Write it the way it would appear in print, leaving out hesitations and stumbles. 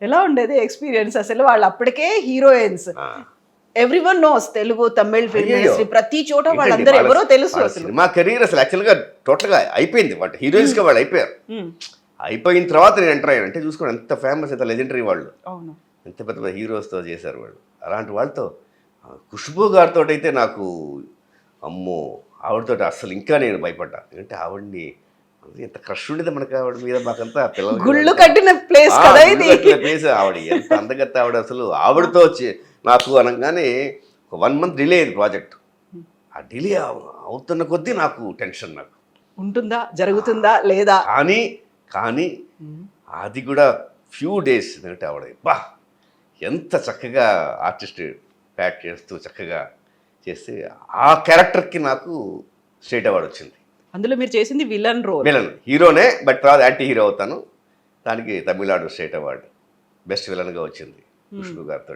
ఎలా ఉండేది ఎక్స్పీరియన్స్ అసలు? వాళ్ళు అప్పటికే హీరోయిన్స్. ఆ, everyone knows Telugu, Tamil film అయ్యయ్యో! ఇండస్ట్రీ ప్రతి చోట ఏంటండి వాళ్ళందరూ వాళ్ళ ఎవరో తెలుసు వాళ్ళ అసలు. సినిమా కెరీర్ అసలు యాక్చువల్గా టోటల్గా అయిపోయింది. వాళ్ళు హీరోయిన్స్గా వాళ్ళు అయిపోయారు. హ్మ్. అయిపోయిన తర్వాత నేను ఎంటర్ అయ్యాను. అంటే చూసుకోండి ఎంత ఫేమస్, ఎంత లెజెండరీ వాళ్ళు, అవును. ఎంత పెద్ద పెద్ద హీరోస్తో చేశారు వాళ్ళు. అలాంటి వాళ్ళతో ఖుష్బూ గారితో అయితే నాకు అమ్మో, ఆవిడతో అస్సలు ఇంకా నేను భయపడ్డా. ఎందుకంటే ఆవిడ్ని ఎంత క్రష్ ఉండేది మనకి ఆవిడ మీద, మాకంతా గుళ్ళు పిల్లలకి. కట్టిన ప్లేస్ కదా ఇది. ప్లేస్ ఆవిడ ఎంత అందగత్త ఆవిడ అసలు. ఆవిడతో నాకు అనగానే ఒక 1 మంత్ డిలే అయింది ప్రాజెక్ట్. ఆ డిలే అవుతున్న కొద్దీ నాకు టెన్షన్. నాకు ఉంటుందా, జరుగుతుందా లేదా? కానీ కానీ అది కూడా ఫ్యూ డేస్. ఎందుకంటే ఆవిడ బా ఎంత చక్కగా ఆర్టిస్ట్ ప్యాక్ చేస్తూ చక్కగా చేస్తే ఆ క్యారెక్టర్కి నాకు స్టేట్ అవార్డు వచ్చింది. అందులో మీరు చేసింది విలన్ రోల్. విలన్ హీరోనే, బట్ తర్వాత యాంటీ హీరో అవుతాను. దానికి తమిళనాడు స్టేట్ అవార్డు బెస్ట్ విలన్గా వచ్చింది ఖుష్బూ గారితో.